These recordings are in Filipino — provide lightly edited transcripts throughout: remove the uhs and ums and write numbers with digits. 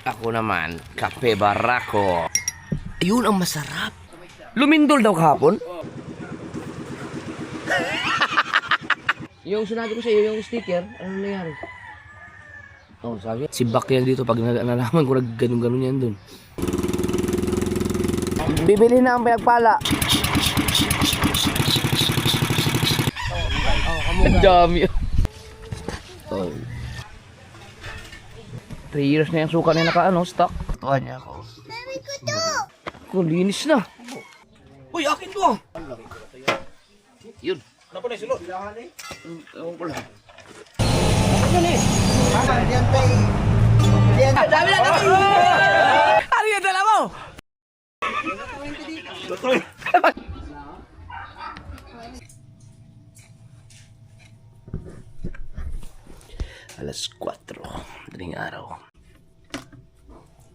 Ako naman, kape barako. Ayun ang masarap. Lumindol daw kahapon? Yung sinabi ko sa iyo, yung sticker, ano nangyari? Oh, sabi, si Bak yan dito pag nalaman ko nag-ganun-ganun yan dun. Bibili na ang pinagpala. Ang dami. Oh. 3 years na yung suka na stock. Tuwa niya ako. Linis na. Uy, akin to. Yun. Ano pa na sulod? Ewan ko lang. Dami na dami! Ano yung dala mo? Alas 4. Daling araw.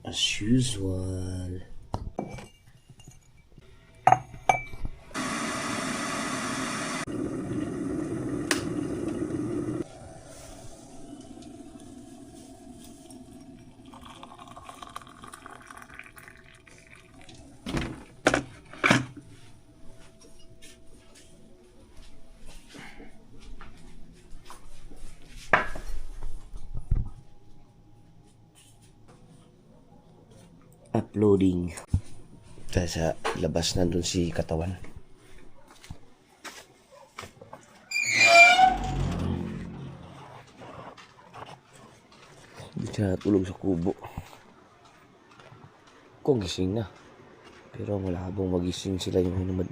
As usual. Uploading. Sa labas nandun si katawan. Hindi siya tulog sa kubo. Kung gising na. Pero malabong magising sila yung hinumad.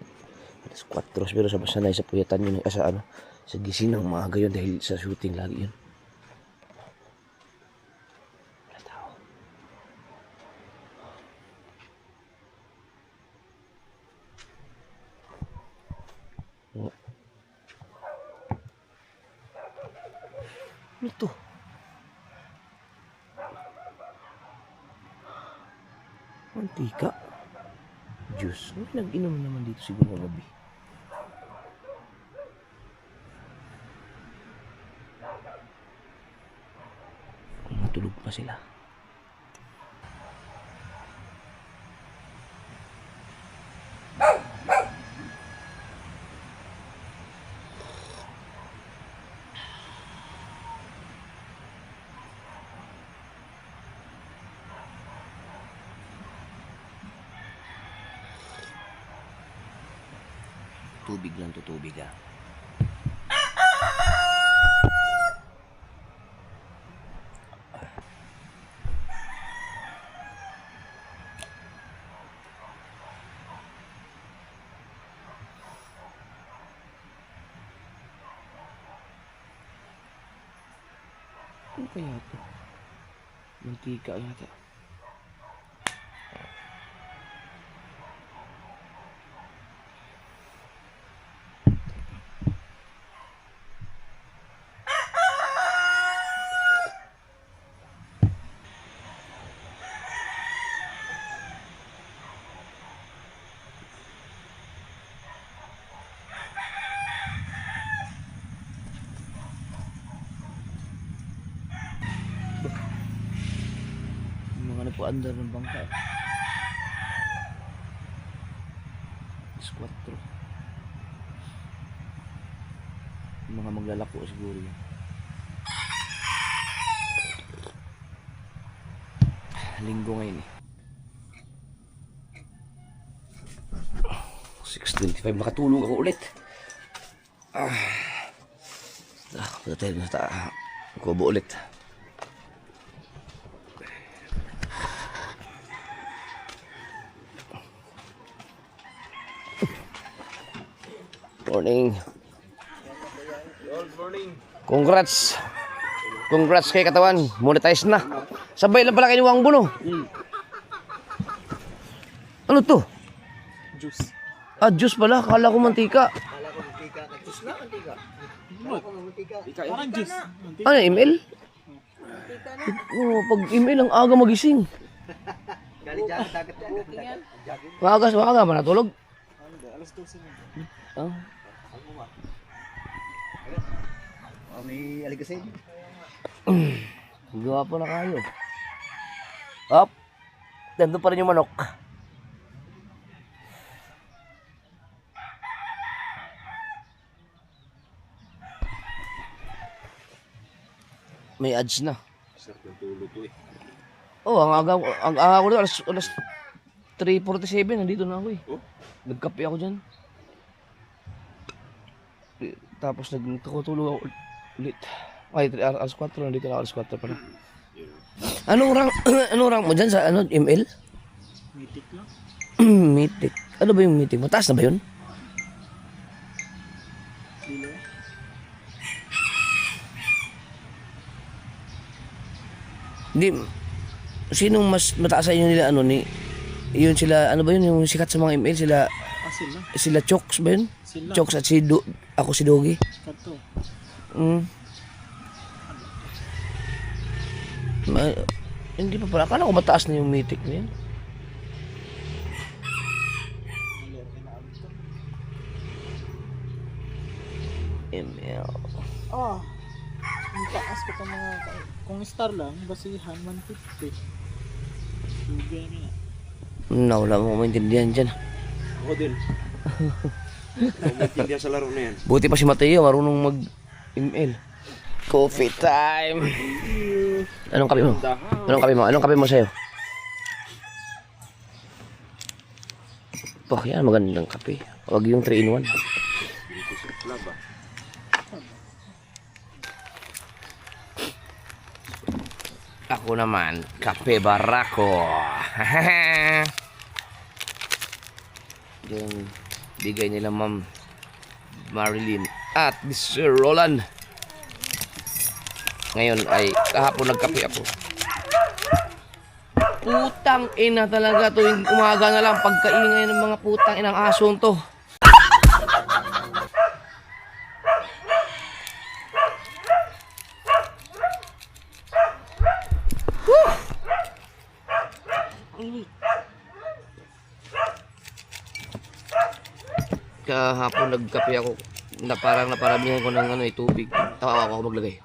Alas 4. Pero sa sanay sa puyatan yun. Sa gising ng maaga yun dahil sa shooting lagi yun. Ano to? Mantika. Juice. May nag-inom naman dito siguro gabi. Matulog pa sila. Tubig lang to, tubig ah. Ano kaya ito? Mantika yata. Mga nagpo-andar ng bangka. Squatro. Mga maglalako siguro yun. Linggo ngayon eh. 6:25 makatulog ako ulit. Patay na kubo ulit. Morning. Good morning. Congrats. Congrats kay katawan. Monetize na. Sabay lang pala kayo ng buno. Ano to? Juice. Ah, juice pala. Kala ko mantika. Kala ko mantika. Juice na mantika. Kala ko mantika. Parang juice. Ano, email? Oh, pag email ang aga magising. Galing dyan, dagat yan. Maaga ba natulog? Alas 12 na. Ah. May aligasin. Gawa po na kayo. Up. Nandun pa rin yung manok. May ads na. Sarap ng tulo to eh. Oh, ang aga ko doon, alas 3:47, nandito na ako eh. Oh? Nagkape ako dyan. Tapos nagkakutulog ako ulit. Ay, alas 4, nandito na ako, alas 4 pala. Anong rank, anong rank mo dyan sa ano, ML? Mythic lang. Mythic. Ano ba yung Mythic? Mataas na ba yun? Lilo. Hindi. Sinong mas mataas sa inyo nila ano ni? Yun sila, ano ba yun? Yung sikat sa mga ML, sila Sila. sila Chokes ba yun? Sila. Chokes at ako si Dogi. Kato. Hindi pa pala. Akala ko mataas na yung Mythic na yan. ML. Ah. Ang taas pa itong mga... Kung star lang, basihan 150. Sugay na. Wala mo maintindihan dyan. Ako din. Nagtindihan sa laro na yan. Buti pa si Mateo, marunong mag-ML. Coffee time! Anong kape mo? Anong kape mo? Anong kape mo sa'yo? Oh, yan, magandang kape. Huwag yung 3-in-1. Ako naman, kape barako. Yung bigay nila Ma'am Marilyn at Mr. Roland. Ngayon ay kahapon nagkape ako. Putang ina talaga tuwing umaga na lang pagkaingay ng mga putang inang ason to. Kahapon nagkape ako na parang naparamihan ko ng tubig. Tawa ako maglagay.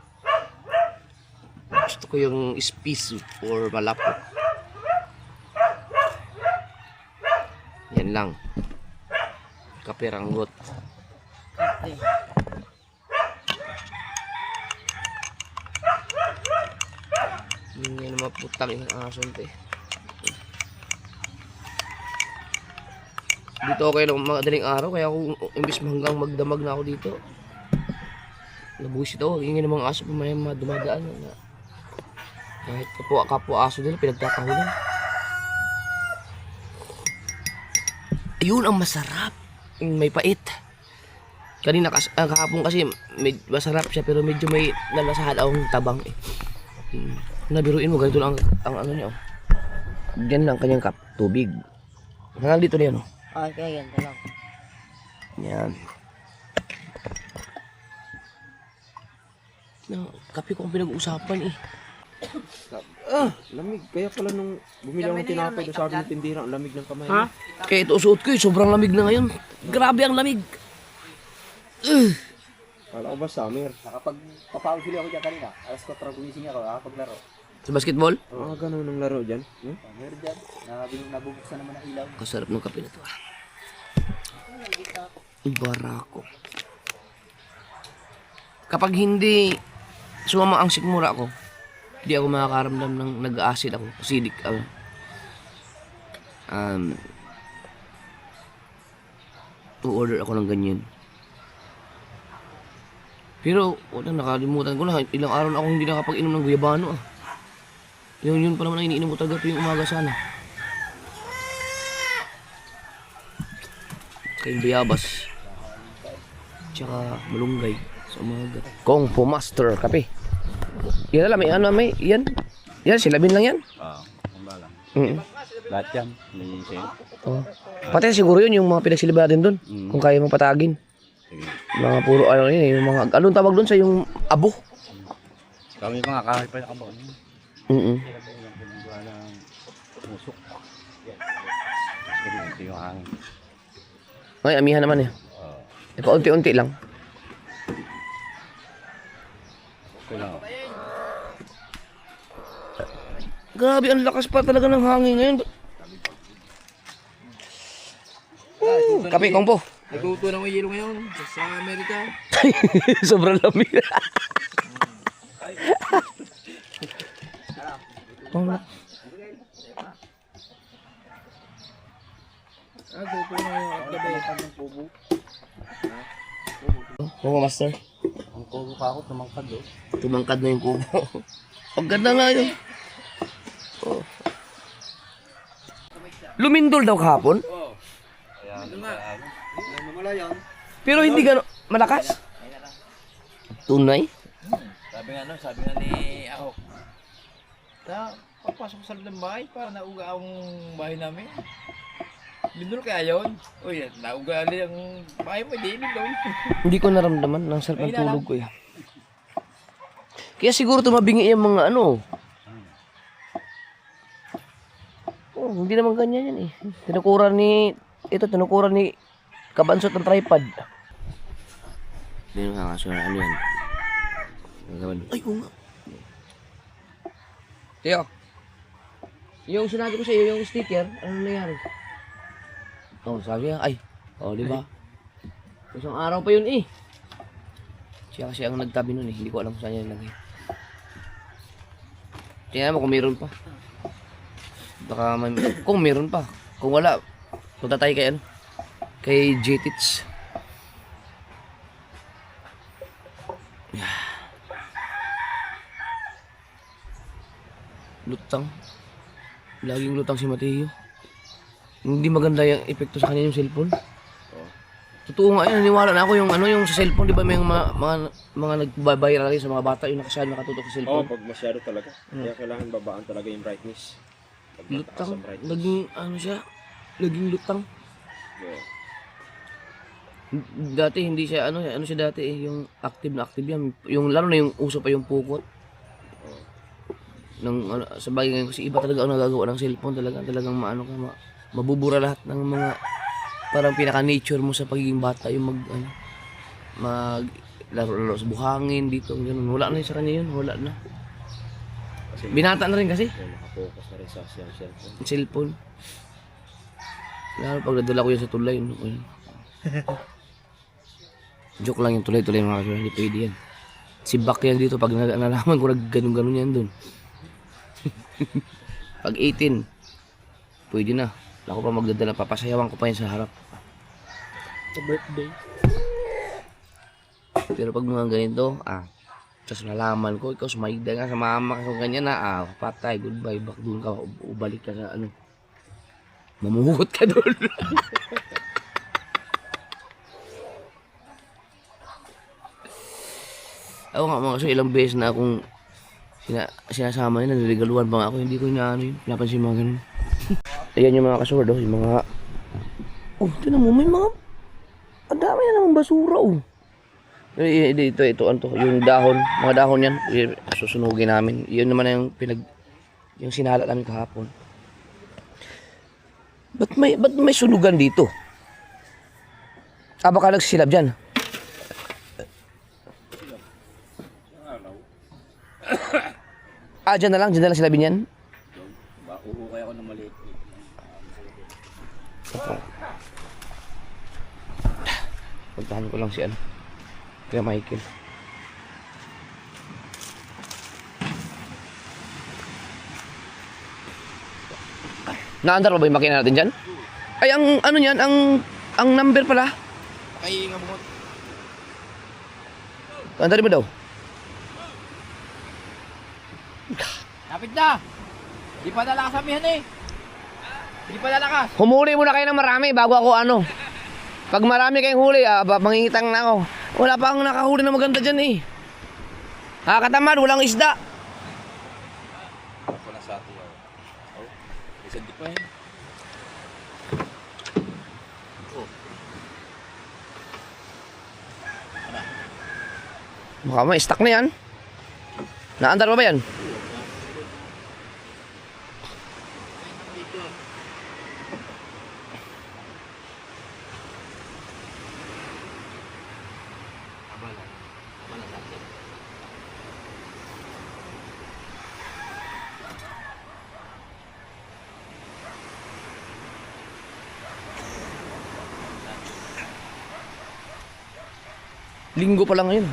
Gusto ko yung space or malapot. Yan lang. Kape ranggot. Hindi na maputang yung ason to eh. Dito ako kayo ng mga daling araw, kaya ako imbis hanggang magdamag na ako dito. Nabusit ako, hingin ng mga aso pa may mga dumadaan. Na, kahit kapwa aso nila, pinagkakahulan. Ayun ang masarap. Yung may pait. Kanina kahapon kasi masarap siya pero medyo may nalasahan akong tabang eh. Nabiruin mo, ganito lang ang ano niya. Oh. Diyan lang kanyang tubig. Hanggang dito na yan oh. Okay, ganito lang. Yan. No, kape ko ang pinag-uusapan eh. Lamig. Kaya pala nung bumili akong tinapay doon sa akin ng tindira, ang lamig ng kamay. Ha? Kaya ito suot ko eh, sobrang lamig na ngayon. Grabe ang lamig. Kala ko ba summer? Nakapagpapawag sila ako dyan kanina. Alas 4 gumising ako, nakapaglaro. Sa basketball? Ganun ang laro dyan. Meron dyan, nabubuksan naman ang ilaw. Kasarap ng kape na to. Barako. Kapag hindi sumama ang sikmura ko, hindi ako makakaramdam ng nag-acid ako. Acidic ako. To-order ako ng ganyan. Pero, wala, nakalimutan ko na. Ilang araw na ako hindi nakapag-inom ng guyabano ah. Yun pa naman ang iniinom ko talaga tuwing umaga sana. Kayong bayabas. Tsaka malunggay sa umaga. Kung Fu Master kape. Yan lang, may yan. Yan, silabin lang yan. Kumbaga. Lahat yan. May sale. Oh. Pati siguro yun yung mga pinagsilba natin doon. Kung kaya mong patagin. Sige. Mga puro ano yun, yung mga, anong tawag doon sa yung abo? Kami mga kahit pa nakabon. Musok. Ito yung hangin. Ay, amihan naman eh. Paunti-unti lang. Ito lang. Grabe, ang lakas pa talaga ng hangin ngayon. Kape, kongpo. Nagtuto na ko yelo ngayon sa Amerika. Sobrang lamig. Nagtuto na ngayon at gabi. Oo, master. Ang kubo ka ako, tumangkad oh. Tumangkad na yung kubo. Ang ganda nga yun. Oh. Lumindol daw kahapon? Pero hindi gano'n malakas? Tunay? Sabi nga ni ako. Pagpasok ko sa loob ng bahay, para nauga ang bahay namin. Lindol kaya yun? Uy, nauga ali ang bahay mo, di lindol. Hindi ko naramdaman. Nang sarap ng tulog ko yan. Kaya siguro tumabingi yung mga ano. Oh, hindi naman ganyan yan eh. Tinukuran ni Kabansot ng tripod. Hindi nga kaso ano yan. Ay, oo nga. Tiyo. Yung sinabi ko sa iyo, yung sticker, ano nangyari? Oh, sabi niya, ay. Oh, di ba? Isang araw pa yun eh. Siya kasi ang nagtabi nun eh. Hindi ko alam kung saan niya nilagay. Tingnan mo kung meron pa. Baka may, kung meron pa. Kung wala, punta tayo kay ano? Kay Jetits. Lutang. Laging lutang si Mateo. Hindi maganda yung epekto sa kanya yung cellphone. Totoo nga yun, naniwala na ako yung ano yung sa cellphone, di ba may mga nagbabayral lagi sa mga bata yung nakatutok sa cellphone. Pag masyado talaga. Kaya kailangan babaan talaga yung brightness. Pag mataas Lutang. ang brightness. Naging ano siya? Naging lutang. Yeah. Dati hindi siya ano siya dati eh, yung active na active yan. Yung lalo na yung uso pa yung pukot. Nang ano, sa bagay ngayon kasi iba talaga ang nagagawa ng cellphone talagang maano ka mabubura lahat ng mga parang pinaka nature mo sa pagiging bata yung mag laro sa buhangin dito ganun. Wala na yun sa kanya yun, wala na. Kasi Binata na rin kasi nakapokus na rin sa cellphone. cellphone. Lalo pag nadala ko yan sa tulay, ano ko yun. Joke lang yung tulay-tulay mga kasya, hindi pwede yan. Si Bak yan dito pag nalaman ko ganun-ganun yan dun. Pag 18, pwede na. Ako pa magdadala, papasayawan ko pa yan sa harap. Sa birthday. Pero pag mga ganito, tapos nalaman ko, ikaw sumayda nga sa mama ka, ganyan na, patay, goodbye, back doon ka, ubalik ka sa ano. Mamuhot ka doon. Ako nga mga kasi ilang beses na akong sinasama nila, naligaluhan pa nga ako, hindi ko inaano yun, pinapansin mga ganun. Ayan yung mga kasword, yung mga, tinan mo, may mga, ang dami na namang basura, Ito, yung dahon, mga dahon yan, susunugin namin. Yun naman yung yung sinala namin kahapon. Ba't may sunugan dito? Baka nagsisilab dyan. Dyan na lang silabin yan. Uhukay ako ng maliit. Puntahan ko lang si Kaya Michael. Naandar pa ba yung makina natin dyan? Ay, ang ano yan, ang number pala. Kay nga bungot. Andarin mo daw. Lapit na! Di pa lalakas amihan eh. Di pa lalakas. Humuli muna kayo ng marami bago ako Pag marami kayong huli, mangingitang na ako. Wala pa akong nakahuli na maganda dyan eh. Katamad, walang isda. Wala sa atin. Isa di pa yun. Baka ma-stuck na yan. Naandar pa ba yan? Linggo pa lang ngayon.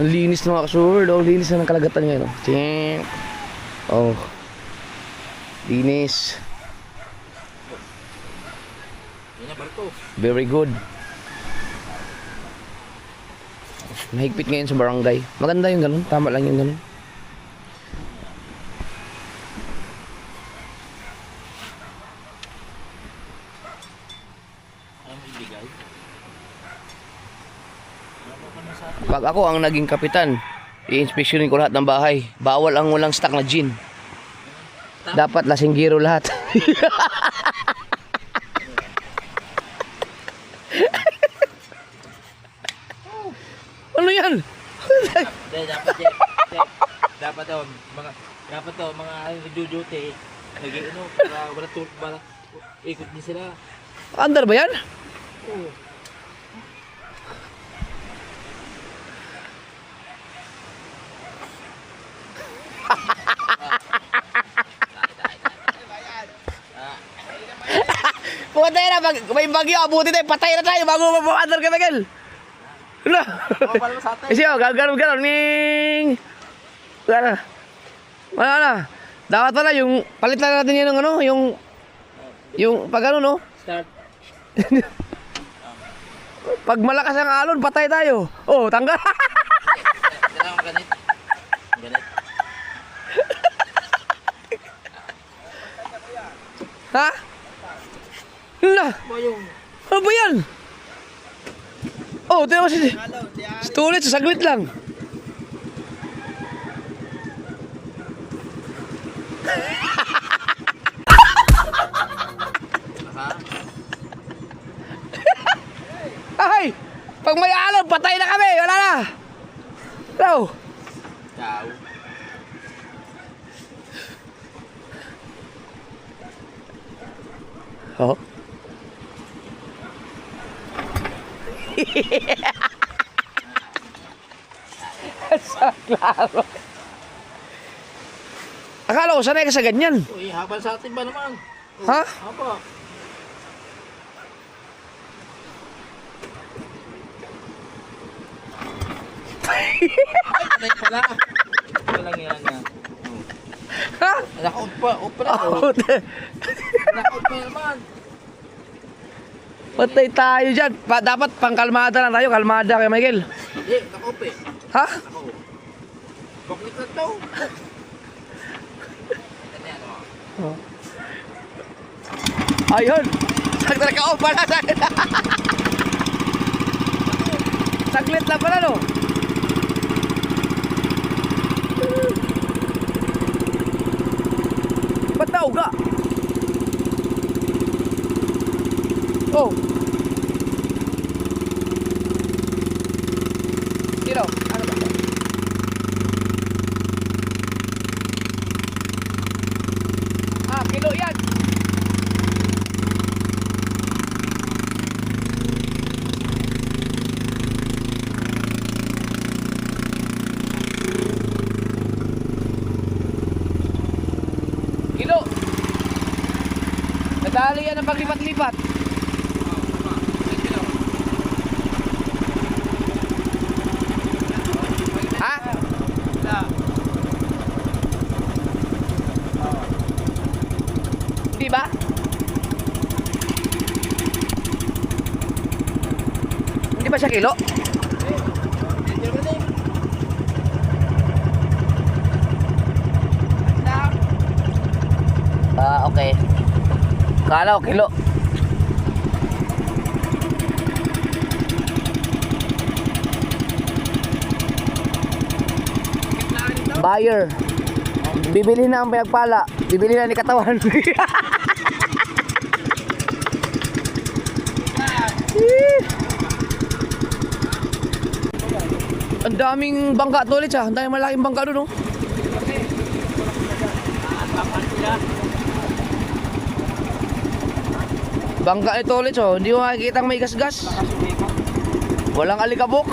Ang linis ng mga kasur. Ang linis na ng kalagatan ngayon. Tink. Oh. Linis. Yan na barko. Very good. Mahigpit ngayon sa barangay. Maganda yung ganun. Tama lang yung ganun. Ano mo ibigay? Pag ako ang naging kapitan, i-inspeksyonin ko lahat ng bahay. Bawal ang walang stock na gin. Dapat lasinggiro lahat. Ano yan? Hindi, dapat check. Dapat daw mga nagjo-duty, nag-iinom para wala tulog, para ikot din sila. Andar ba yan? Oo. Pumatay na, may bagyo, abuti tayo, patay na tayo bago mabuandar ka, Miguel. Ano? Oo, para sa atin. Kasi gano'n, ning. Gano'n. Ano. Dapat pala yung, palitan natin yun ng ano, yung pag ano, no? Start. Pag malakas ang alon, patay tayo. Oh, tanggal. Kailangan ganit. Ganit. Ha? Na, Ba yung ano ba yan? Oh, tiyo si Stulit, saglit lang. Ay! Pag may alon, patay na kami! Wala na! Hello! Ciao. Oh. Sa klaro. Akala ko sanay ka sa ganyan. Uy, habal sa atin ba naman? Ha? Haba. Ay, patay pala. Walang yan na. Ha? Naka-out pa. Out pa na. Oh, Naka-out pa naman. patay tayo dyan. Dapat pangkalmada lang tayo. Kalmada kay Michael. Hindi, naka-out eh. Ha? Naka-out. Bakit na to? Ganyan, oh. Ayun. Sakta ka off pala. Saglit lang pala, no? Ba't nauga? Oh. Sino? Ano ba? Kilo yan. Kilo. Nadali yan ang paglipat-lipat. Ha? Di ba? Hindi ba siya kilo? Okay. Kala ko kilo. Buyer. Bibili na ang pinagpala. Bibili na ni katawan. Ang daming bangka to ulit siya. Ang daming malaking bangka doon, no? Bangka ito ulit, oh. Hindi mo makikita may gas-gas. Walang alikabok.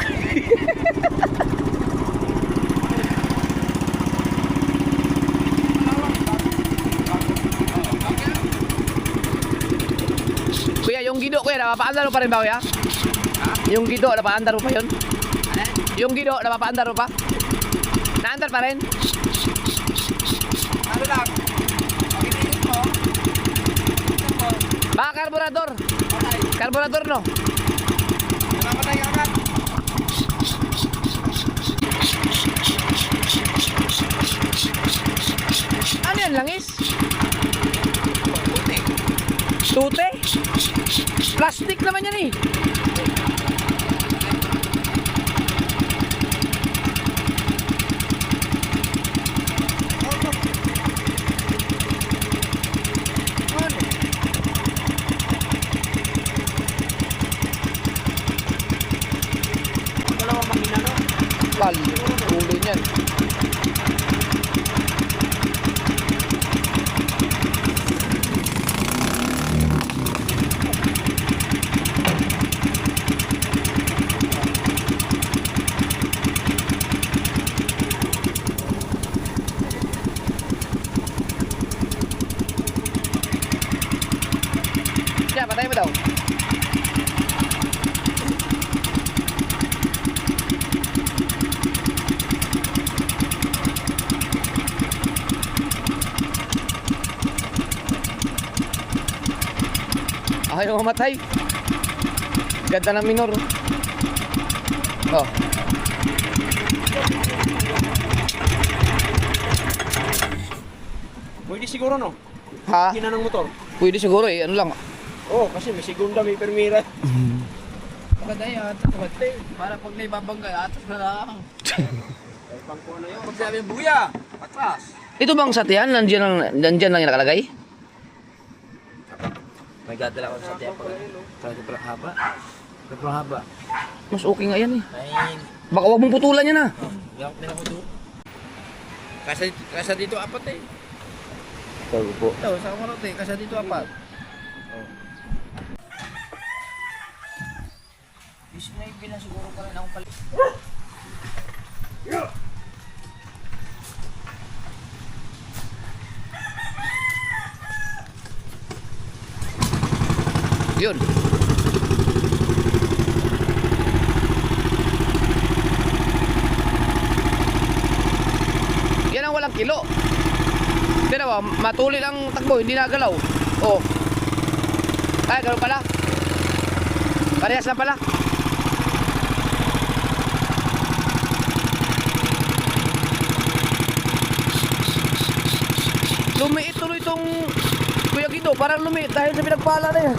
Kuya, yung gido, kuya, napapaandalo pa rin ba, kuya? Yung Gido, napaandar mo pa yun? Yung Gido, napapaandar mo pa? Naandar pa rin? Ano lang? Pag-itigil mo. Baka karburador. Patay. Karburador no? Napapatay ka agad. Ano yan, langis? Tute? Plastic naman yan eh. Wala akong makina, no? Pal, ulo niyan. Siya, patay mo daw. Ayaw mamatay. Ganda ng minor. Oh. Pwede siguro no? Ha? Hina ng motor. Pwede siguro eh. Ano lang. Oo, kasi may segunda, may permira. Maganda yan. Kapatid. Para pag may babangga, atas na lang. Ay, pangkuha na yun. Pag sabi yung buya, patras. Ito bang satian? Nandyan lang yung nakalagay? May dadala ko sa tiyan pag sobrang haba. Sobrang haba. Mas okay nga yan eh. Ay, Baka wag mong putulan yan ah. gawak nila ko doon. Kasa dito apat eh. Tago po. Ito, sa Kamarot eh. Kasa dito apat. Gusto na yung pinasiguro pa rin akong palit. Yun. Yan ang walang kilo. Pero ba, matuloy ang takbo, hindi nagalaw. Oh. Ay, gano'n pala. Parehas lang pala. Lumiit tuloy itong Kuya Guido, parang lumiit dahil sa pinagpala na yan.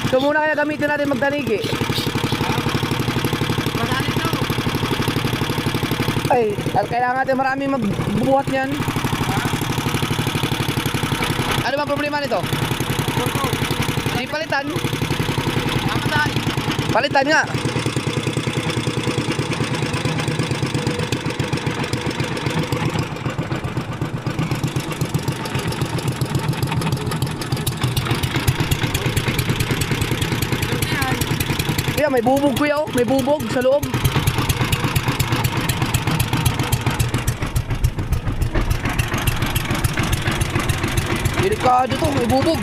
Ito muna kaya gamitin natin magdanigi. Masalit daw. Ay, kailangan natin marami magbubuhat niyan. Ano ba problema nito? Di palitan. Mamatay. Palitan nga. Kaya may bubog kuya oh, may bubog sa loob. Delikado to, may bubog.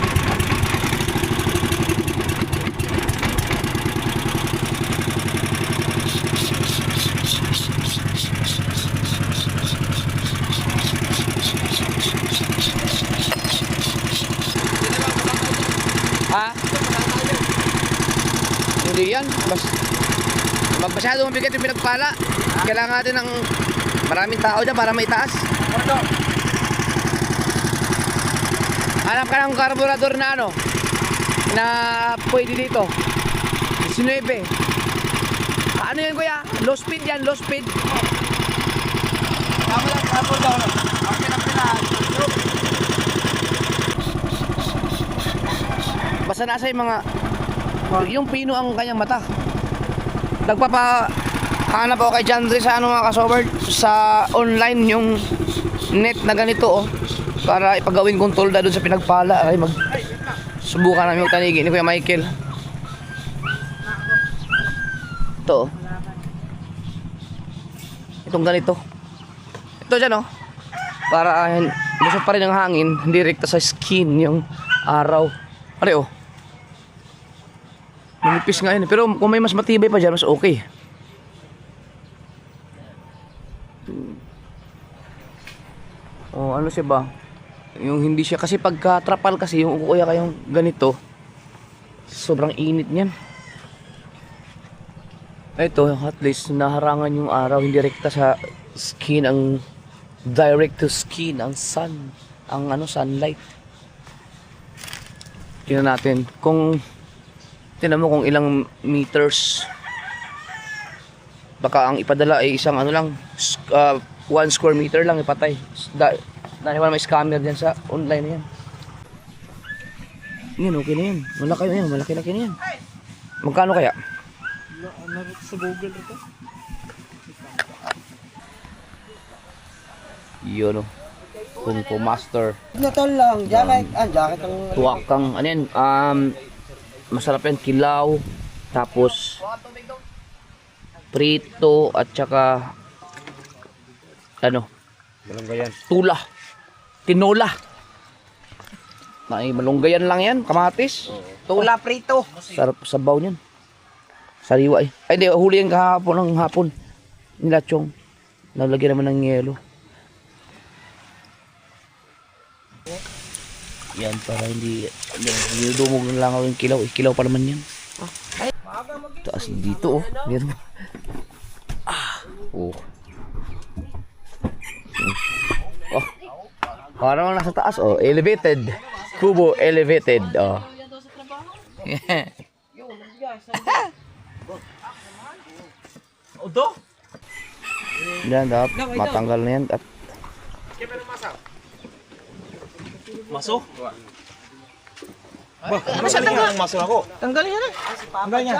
Ha? Hindi yan. Masyado mabigat yung pinagpala. Kailangan natin ng maraming tao dyan para maitaas. Hanap ka ng karburador na ano na pwede dito 19. Ano yan kuya? Low speed yan, low speed. Tama lang, tapos daw. Ang pinapinahan. Basta nasa yung mga yung pino ang kanyang mata. Hanap ako kay John Dre sa ano mga kasober sa online yung net na ganito oh para ipagawin kong tolda doon sa pinagpala ay Subukan namin magtanigi ni Kuya Michael. Ito. Itong ganito. Ito dyan, oh. Para lusot pa rin ang hangin, hindi rekta sa skin yung araw. Pare, oh. Manipis nga yun. Pero kung may mas matibay pa dyan, mas okay. Oh, ano siya ba? Yung hindi siya, kasi pagka trapal kasi, yung kuya kayong ganito, sobrang init niyan. Ito, at least naharangan yung araw, hindi rekta sa skin, ang direct to skin, ang sun, ang sunlight. Tingnan natin kung tingnan mo kung ilang meters. Baka ang ipadala ay isang 1 square meter lang ipatay. Dahil wala may scammer dyan sa online na yan. Yan, okay na yan. Malaki na yan, malaki-laki na yan. Magkano kaya? Sa Google ito. Yun, oh. Kung po master. Natol lang, jacket, jacket ang Tuwak kang, ano yan, masarap yan, kilaw, tapos prito, at saka Malunggayan. tula, tinola. Ay, malunggayan lang yan, kamatis. tula prito. Sarap sabaw niyan. Sariwa eh. Ay, di, huli yan kahapon ng hapon. Nilachong. Nalagyan naman ng yelo. Yan, para hindi dumog lang ako yung kilaw. Kilaw pa naman yan. Taas dito, oh. Meron. Oh. Oh. Parang nasa taas, oh. Elevated. Kubo elevated, oh. Odo? Yan, dapat matanggal na yan. At Maso? Masan ang maso ako? Tanggalin yan eh. Tanggalin yan.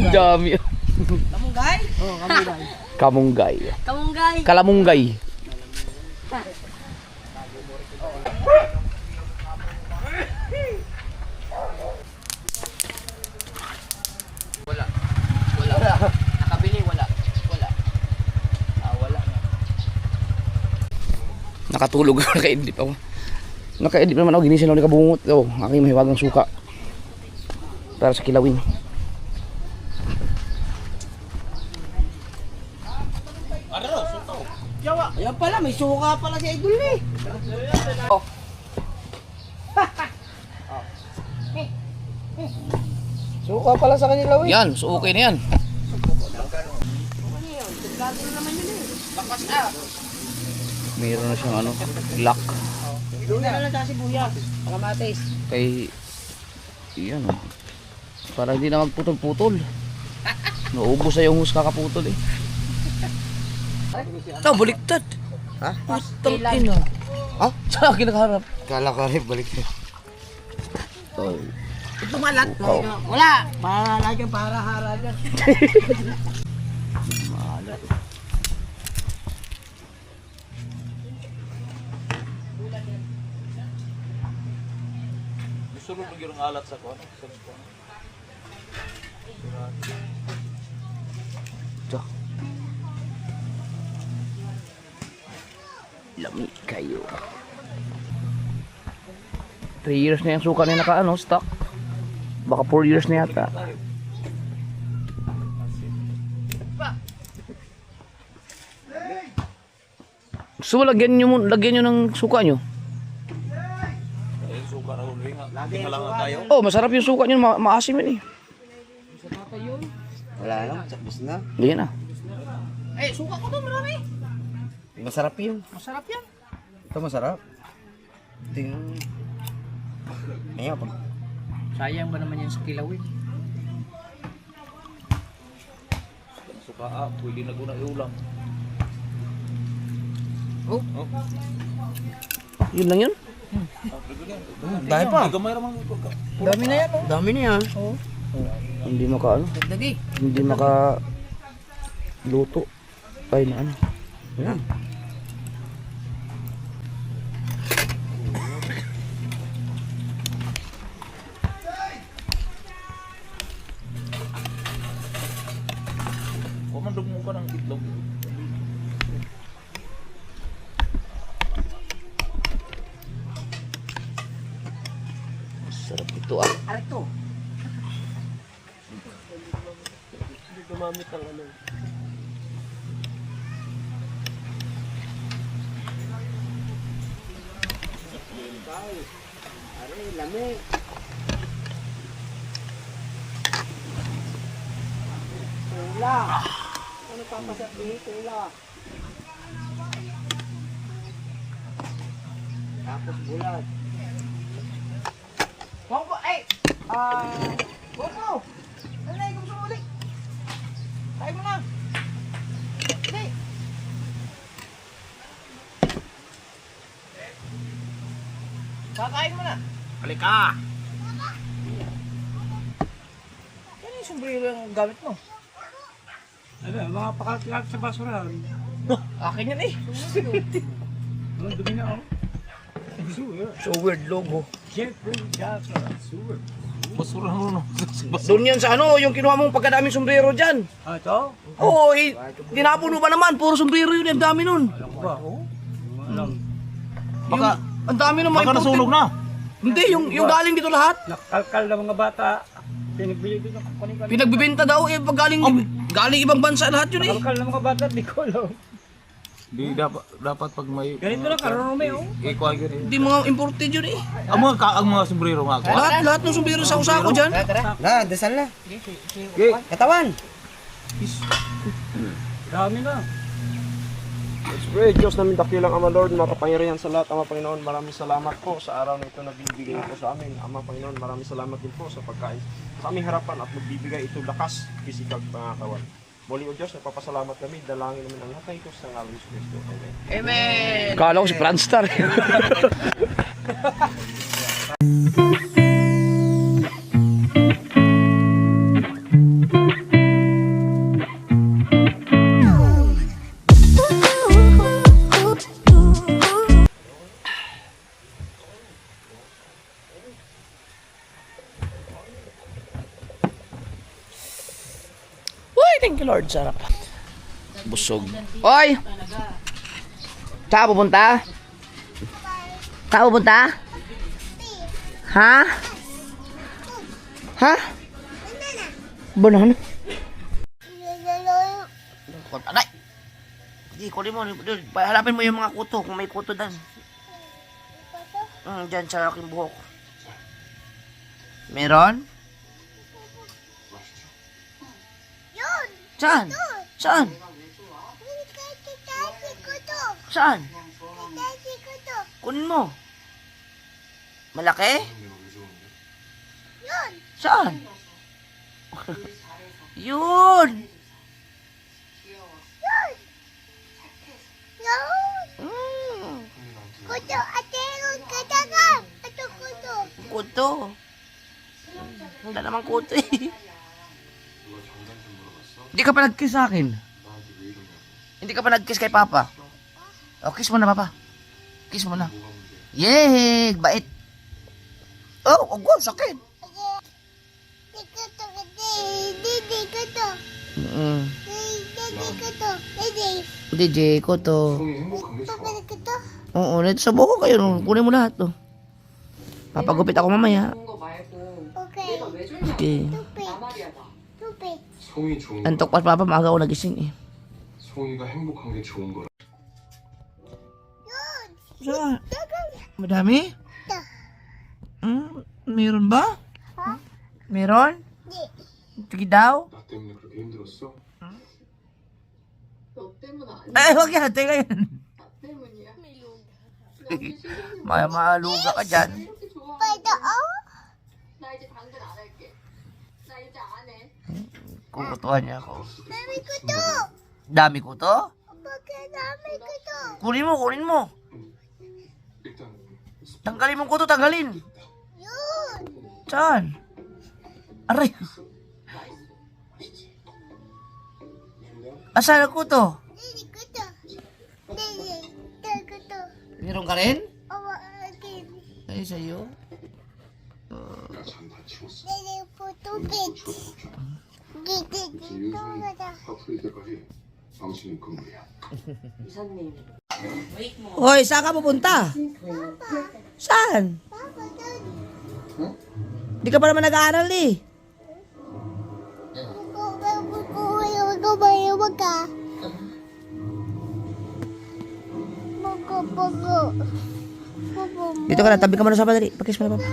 ang dami. Kamunggay? Kamunggay. Kamunggay. Kalamunggay. Wala. Nakabili, wala. Wala na. Nakatulog ako, naka-edit ako. Naka-edit naman ako, ginising ako ni kabungot. Oh, aking mahiwagang suka. Para sa kilawin. Ayan pala, may suka pala si Idol eh. Oh. Suka pala sa kanila eh. Yan, so okay na yan. Mayroon na siyang lock. Doon na lang sa sibuyas. Kamatis. Kay, yan oh. Para hindi na magputol-putol. Naubos na yung hus kakaputol eh. Ito, baliktad. Ha? Putang ina. Ha? Sa akin nakaharap. Kala ko rin balik. Oh. Ito malat. Wala. Para dyan, para hara dyan. Malat. Gusto mo yung alat sa kuwan? Ito. Lami kayo. 3 years na yung suka na stock. Baka 4 years na yata. So lagyan nyo ng suka nyo. Suka na ulit nga. Tingnan lang tayo. Oh, masarap yung suka nyo, maasim yun eh. Wala lang, sakbis na. Ganyan na. Eh, suka ko to marami. Masarap yun. Masarap yan. Ito masarap. Tingnan. Ngayon, pag Sayang ba naman yan sa kilawin? Suka pwede na guna iulam. Yun lang yun. dahil pa. Gamay naman ito. Dami na yan. Oh. Dami na yan. Hindi maka Dagdagi. hindi maka luto. Ay na ano. Ayan. Kumandog mo ka ng itlog. Sarap ito ah. Ano to? Hindi gumamit ng ano. Aray, lamig. Tula. Ano papasabi? Tula. Tapos bulat. Bongo, ay! Bongo! Ano na, ikaw sumuli? Tayo mo na! Hindi! Kakain mo na! Halika! Yan yung sombrero yung gamit mo. Ano, mga pakalat sa basurahan. Akin yan eh. Ano, dumi na ako. Sewer. So weird logo. Jeffrey Johnson. Sewer. Basura mo no. Doon yan sa ano, yung kinuha mong pagkadaming sombrero dyan. Ah, ito? Oo, tinapon mo ba naman? Puro sombrero yun, ang dami nun. Alam ko ba? Alam. Baka, ang dami nun, Baka nasunog na. Hindi, yung galing dito lahat. Nakalkal na mga bata. Pinagbili dito. Kunin Pinagbibenta daw, eh, pag galing ibang bansa lahat yun eh. Nakalkal na mga bata. Di ko alam. Di dapat pag may Ganito lang, Karo Romeo. ikuha yun. Hindi mga imported yun eh. Ang mga sombrero nga ako. Lahat ng sombrero sa usako dyan. Na, dasal na. Katawan. Dami na. Let's pray. Diyos namin dakilang Ama Lord, makapangyarihan sa lahat, Ama Panginoon. Maraming salamat po sa araw na ito na binibigay po sa amin. Ama Panginoon, maraming salamat din po sa pagkain sa aming harapan at magbibigay ito lakas, physical pangatawan. Muli o Diyos, nagpapasalamat kami. Dalangin namin ang lahat ng ito sa ngalan ni Jesus Cristo. Amen. Amen. Kala ko si Franstar. Uy, thank you Lord, sarap. Busog. Oy! Saan pupunta? Saan pupunta? Ha? Ha? Banana. Aray! Hindi, kunin mo. Hanapin mo yung mga kuto, kung may kuto dan. Diyan sa aking buhok. Meron? Saan? Saan? Saan? Kunin mo. Malaki? Saan? Yun! Kuto, ate, katakan. Ito kuto. Kuto. Wala namang kuto eh. Hindi ka pa nag-kiss sa akin. Hindi ka pa nag-kiss kay Papa. O, kiss mo na, Papa. Kiss mo na. Yay! Bait. Oh, oh, sakit. Kuto, didi, kuto. Didi, kuto. Didi. DJ, kuto. Papa, kuto. Oo, dito sa buko kayo. Kunin mo lahat to. Papagupit ako mamaya. Okay. Okay. Tupit. Tupit. 송이 좋은 거. Antok pa Papa, maaga ako nagising eh. 송이가 행복한 게 좋은 거라. Saan? Madami? Meron ba? Meron? Di. Sige daw? 나 때문에 그렇게 힘들었어? 너 때문 아니야. Ay, huwag yan. Teka yan. 나 때문이야. Maluga ka dyan. 이렇게 좋아. Pwede, oh? 나 이제 당근 안 할게. 나 이제 안 해. Kukutuhan niya ako. Dami kuto. Dami ko to? Bakit dami kuto? Kunin mo, kunin mo. 일단 Tanggalin mo ko to, tanggalin. Yun. Saan? Aray. Asan ako to? Dili ko to. Dili. Dili ko to. Meron ka rin? Awa akin. Ay, sa'yo. 잔다 치웠어. Dili po tubig. Dili dito ka na. 앞으로 이때까지 당신은 근무야. Hoy, saan ka pupunta? Saan? Papa, doon. Di ka pa naman nag-aaral eh. Magkabayawag ka. Magkabago. Dito ka na, tabi ka muna sa dali. Pakis mo na, papa.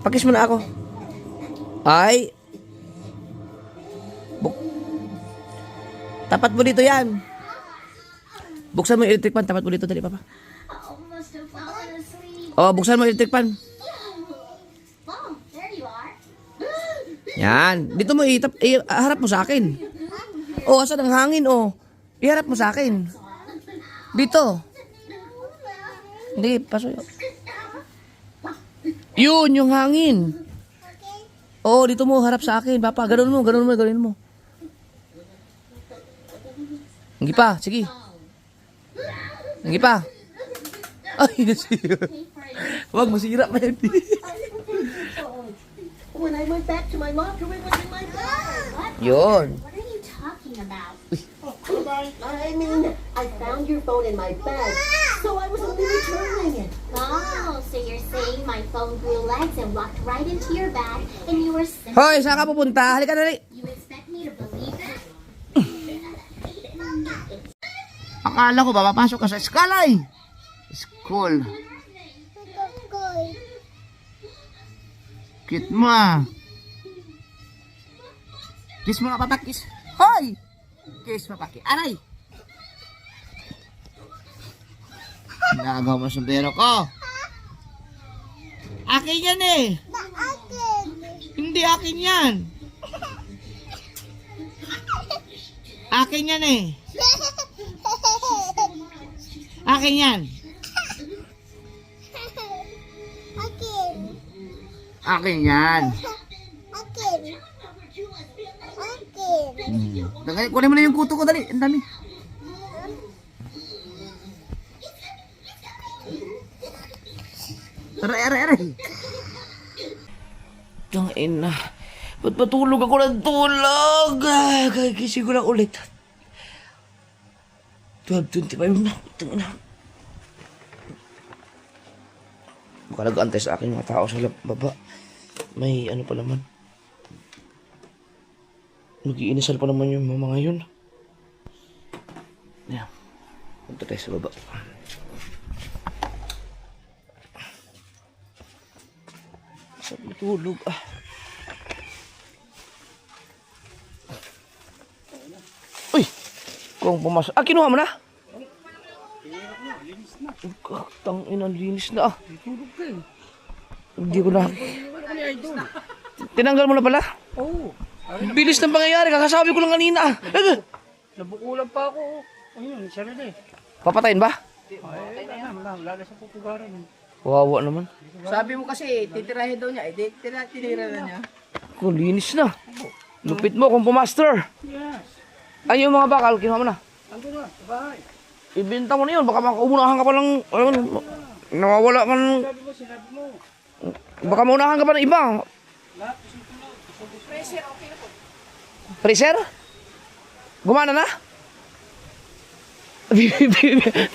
Pakis mo na ako. Ay. Tapat mo dito yan. Buksan mo yung electric pan. Tapat mo dito, dali, papa. Almost have fallen asleep. Oh, buksan mo yung electric pan. Oh, there you are. Yan. Dito mo, harap mo sa akin. Oh, asan ang hangin, oh. Iharap mo sa akin. Dito. Hindi, paso yun. Yun, yung hangin. Oo, dito mo, harap sa akin. Papa, ganun mo. Hindi pa, sige. Hindi pa. Ay, nasira. Huwag, masira pa yan. When I went back to my locker, it was in my bag. Yun. What are you talking about? I mean, I found your phone in my bag, so I was only returning it. Oh, so you're saying my phone grew legs and walked right into your bag, and you were simply... Hoy, saan ka pupunta? Halika dali. You expect me to believe that? Akala ko papapasok ka sa eskalay. School. Cute mo ah. Kiss mo nga papa, kiss. Hoy! Kiss mo pa, aray! Nagaw mo sa sombrero ko. Akin yan eh. Hindi akin yan. Akin yan eh. Akin yan. Akin yan. Kunin mo na yung kuto ko, dali. Ang dami. Aray. Tang ina. Ba't matulog ako ng tulog? Kagising ko lang ulit. 12:25 na. Tang ina. Baka nag-aantay sa akin mga tao sa baba. May ano pa naman. Mag-iinisal pa naman yung mga yun. Yan. Punta tayo sa baba. Sabi tulog ah. Uy! Kung pumasok. Ah, kinuha mo na? Tang ina, linis na ah. Hindi ko na. Tinanggal mo na pala? Oo. Bilis ng pangyayari, kakasabi ko lang kanina. Nabukulan pa ako. Ayun, sarili. Papatayin ba? Wala na sa pupugaran. Wawa naman. Sabi mo kasi, titirahin daw niya. Tinira na niya. Oh, linis na. Lupit mo kung pumaster. Yes. Ay, yung mga bakal, kinuha mo na. Ando na, sa bahay. Ibenta mo na yun, baka makaunahan ka pa lang, ayun, nawawala ka ng, Sinabi mo. baka maunahan ka pa ng iba. Freezer? Gumana na?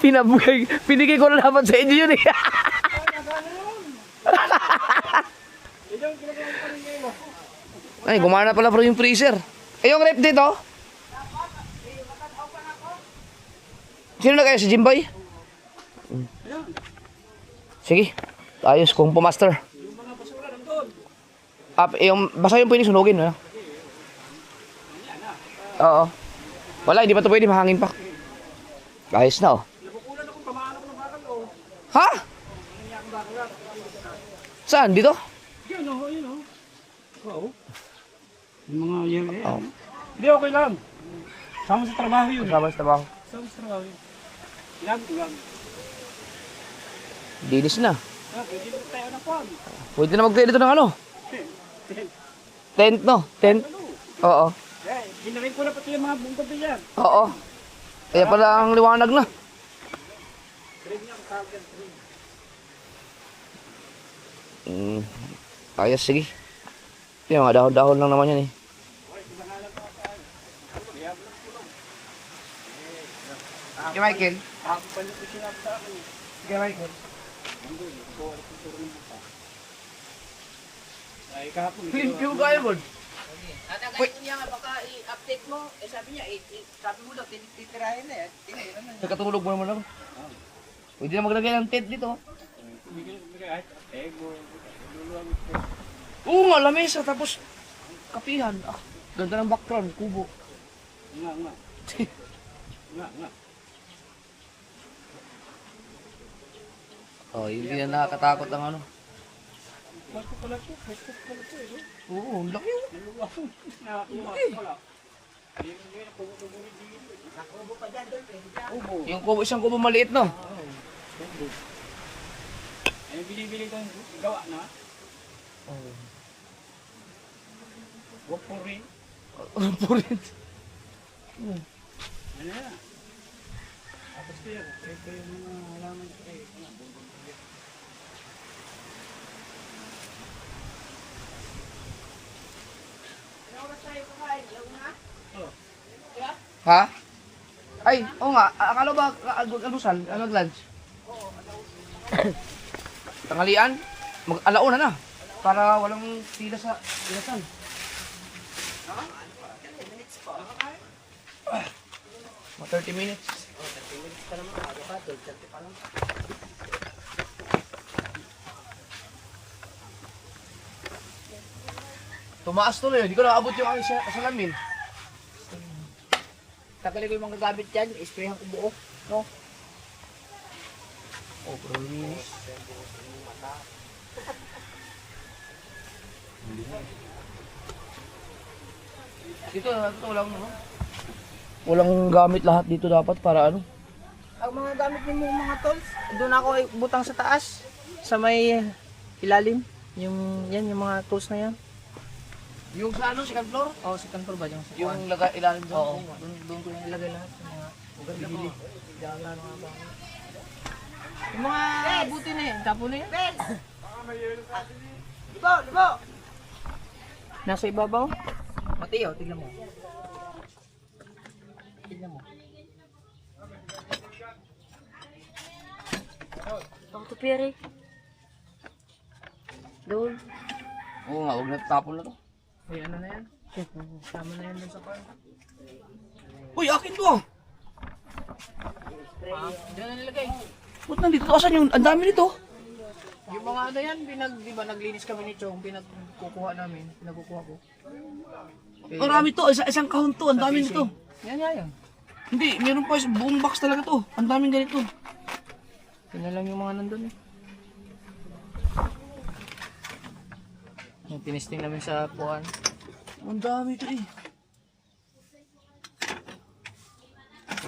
Pinabugay, pinigay ko na dapat sa inyo yun eh. Ay, gumana pala bro yung freezer. Eh, yung rep dito? Sino na kayo? Si Jimboy? Sige. Ayos kung pumaster. Yung basta yung pwede sunugin. Ano? Oo. Wala, hindi pa ito pwede. Mahangin pa. Ayos na oh. Ha? Saan? Dito? Yan o, yun o. Oo. Yung mga yan. Hindi, okay lang. Sama sa trabaho yun. Sama sa trabaho. Sama sa trabaho yun. Lang. Dinis na. Pwede na tayo ng kwan. Pwede na mag-play dito ng ano? Tent no? Tent? Oo. Ginarin ko na pati yung mga bungkod na yan. Oo. Kaya pala ang liwanag na. Ayos, sige. Yung mga dahon-dahon lang naman yan eh. Okay, Michael. Okay, Michael. Limpyo kayo, Bod. Wait. Niya nga baka i-update mo. Eh sabi niya, sabi mo daw, titirahin na yan. Nakatulog mo naman ako. Pwede na maglagay ng tent dito. Oo nga, lamesa tapos kapihan. Ah, ganda ng background, kubo. Nga. Oh, hindi na nakakatakot ang ano. Oo, ang laki yun. Yung kubo, isang kubo maliit, no? Ano binibili kong gawa na? Huwag po rin. Purit. Ano na? Tapos ko yun. Ito yung mga halaman ko eh. Ha? Ay, oo nga. Akala ba alusal? Mag-lunch? Tanghalian? Alauna na. Para walang pila sa ilasan. Mga 30 minutes. Tumaas tuloy. Hindi ko nakaabot yung aking salamin. Tagalin ko yung mga gamit dyan, isprayan ko buo. No? Oh, pero linis. Dito walang ano. Walang gamit lahat dito dapat para ano. Ang mga gamit mo mga tools, doon ako butang sa taas. Sa may ilalim. Yung mga tools na yan. Yung sa ano, second floor? Oo, second floor ba? Yung ilalim doon? Oo, doon ko yung ilagay lahat. Yung mga bibili. Yung mga buti na yun, tapo na yun. Libo! Nasa ibabaw? Mateo, tignan mo. Tignan mo. Ako to, Pierre. Doon. Oo nga, huwag na tapon na to. Uy, ano na yan? Tama na yan dun sa car. Uy, akin to! Diyan na nilagay. Ba't nandito? Asan yung, ang dami nito? Yung mga ano yan, di ba naglinis kami ni Chong, pinagkukuha namin, pinagkukuha ko. Marami to, isang kahon to, ang dami nito. Yan. Hindi, meron pa buong box talaga to. Ang daming ganito. Yun na lang yung mga nandun eh. Yung tinisting namin sa puan. Ang dami to eh.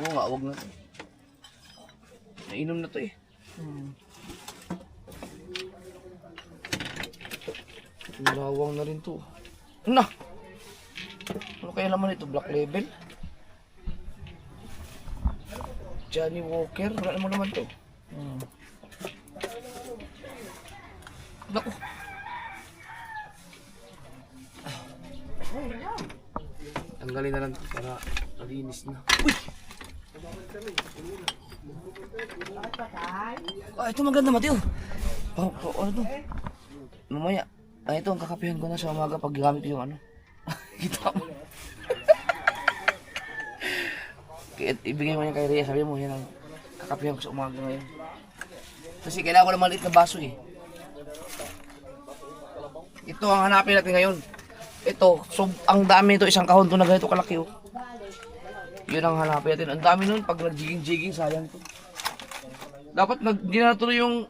Oo nga, wag na to. Nainom na to eh. Malawang na rin to. Ano na? Ano kaya naman ito? Black Label? Johnny Walker? Wala mo naman to. Naku. Tanggalin na lang to para malinis na. Uy! Ah, ito maganda, Mateo. Ano to? Mamaya. Ito ang kakapihan ko na sa umaga pag gamit yung ano. Kita mo. Kaya ibigay mo niya kay Rhea. Sabi mo, yan ang kakapihan ko sa umaga ngayon. Kasi kailangan ko ng maliit na baso eh. Ito ang hanapin natin ngayon. Ito, so ang dami nito, isang kahon to na ganito kalaki oh. Yun ang hanapin natin. Ang dami nun pag nag-jigging-jigging, sayang to. Dapat hindi na natuloy yung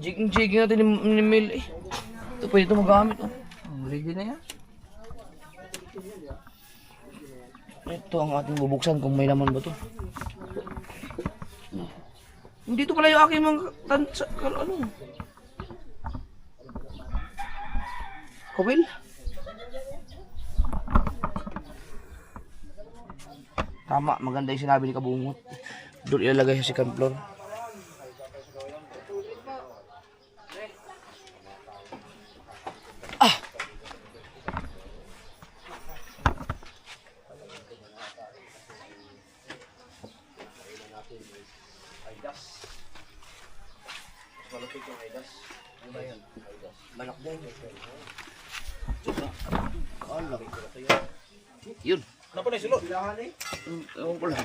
jigging-jigging natin ni Mel eh. Ito pwede ito magamit oh. Ready na yan. Ito ang ating bubuksan kung may laman ba to. Hindi ito pala yung aking mga ano. Kawil. Tama, maganda yung sinabi ni Kabungot. Doon ilalagay sa second floor. Yun. Ano na sulod? Ewan ko lang.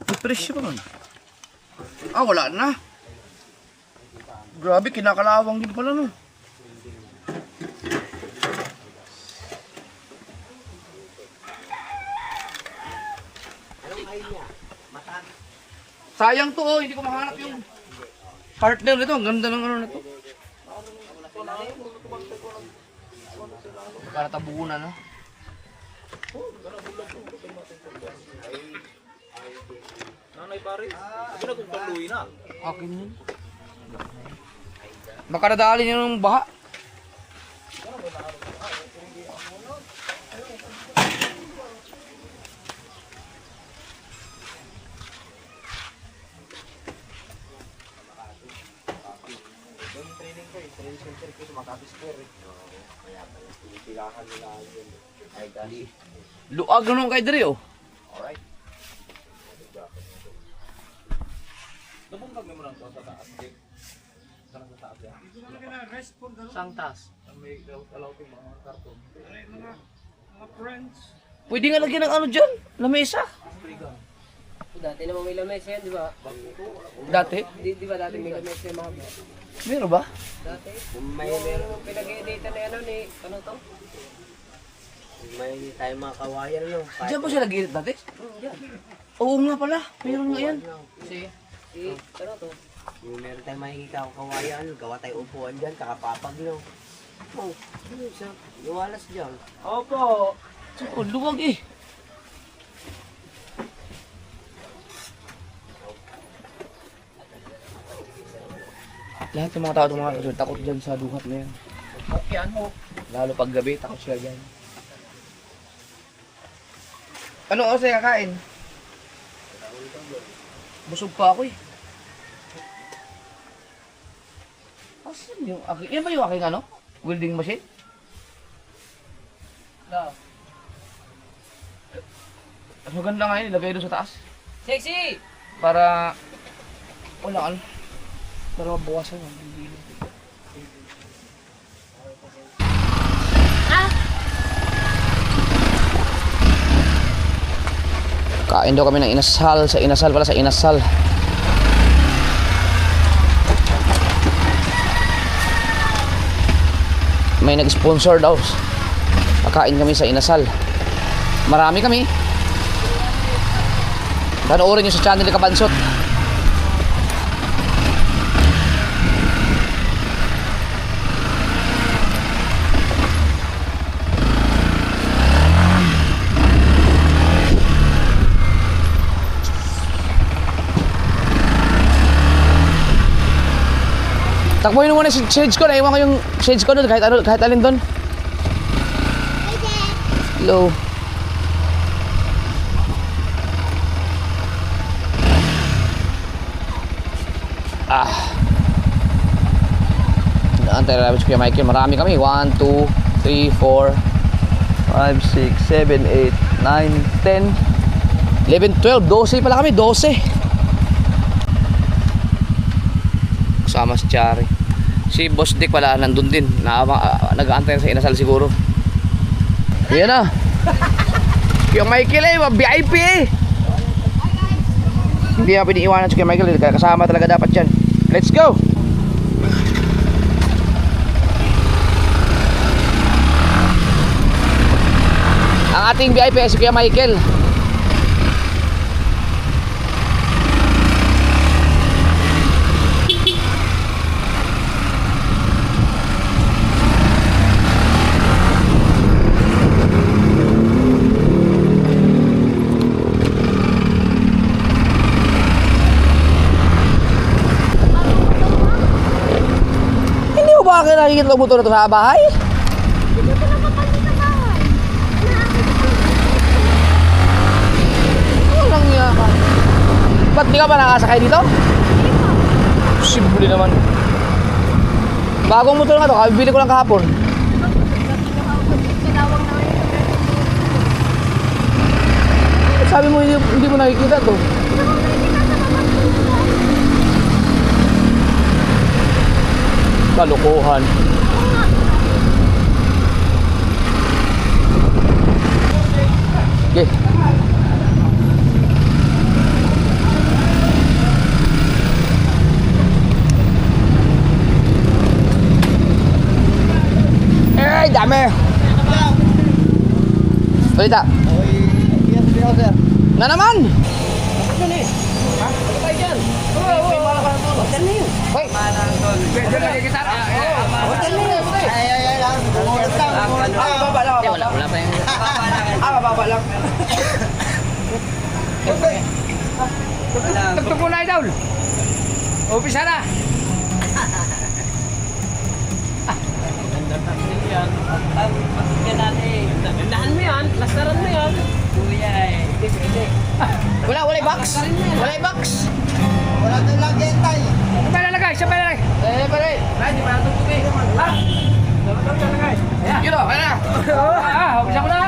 May presyo pa man. Ah, wala na. Grabe, kinakalawang din pala no. Sayang to, oh, hindi ko mahanap yung partner nito. Ang ganda ng ano na to. Para tabunan, no? Nanay pare, sabi na kung kaluwi na. Akin yun. Baka nadali niya ng baha. Luag na nung kay Dre, oh. Nabuntag mo lang to sa taas. Sa taas yan. Sang taas. May alaw yung mga karton. Mga friends. Pwede nga lagyan ng ano dyan, lamesa. Dati naman may lamesa yan, di ba? Dati? Di ba dati may lamesa yung mga bata? Meron ba? Dati? Meron pinag-edita na ano ni, ano to? May tayo mga kawayan, no? Diyan ba siya nag-edit dati? Oo nga pala, meron nga yan. Ano to? Yung meron tayong makikita ko kawayan, gawa tayo upuan dyan, kakapapag no. Oh, ano siya? Iwalas dyan. Opo. Oh, luwag eh. Lahat ng mga tao ng mga kasur, takot dyan sa duhat na yan. Yan mo. Lalo pag gabi, takot sila dyan. Ano oras ay kakain? Busog pa ako eh. Asan yung aking, yan ba yung aking ano? Welding machine? No. Mas maganda nga yun, ilagay doon sa taas. Sexy! Para, wala ano. Para mabukasan yung bibili. Kain daw kami ng inasal, sa inasal pala, sa inasal. May nag-sponsor daw. Kakain kami sa inasal. Marami kami. Panoorin nyo sa channel ni Kabansot. Takbuhin mo muna si shades ko. Naiwan ko yung shades ko doon. Kahit alin doon. Hello. Naantay na namin si Kuya Michael. Marami kami. 1, 2, 3, 4, 5, 6, 7, 8, 9, 10, 11, 12. 12 pala kami. 12. Kasama si Chari. Si Boss Dick pala nandun din. Nag-aantay sa inasal siguro. Yan na. Kuya Michael eh. VIP eh. Hindi na piniiwanan si Kuya Michael. Kasama talaga dapat yan. Let's go. Ang ating VIP ay si Kuya Michael. Hindi mo ba nakikita ang motor na ito sa bahay? Dito na kapag sa bahay. Ba't di ka ba nakasakay dito? Simple naman. Bagong motor nga to, kabibili ko lang kahapon. Sabi mo hindi mo nakikita to. Kalokohan. Okay. Eh, dami. Balita. Na naman. Tugtog mo na, Idol. Umpisa na. Gandahan mo yan, lasaran mo yan. Kuya eh. Wala box. Wala box. Wala doon lang gentay. Siya pa lalagay, siya pa lalagay. Pare. Di pa natugtog eh. Ha? Yun o, kaya na. Umpisa mo na.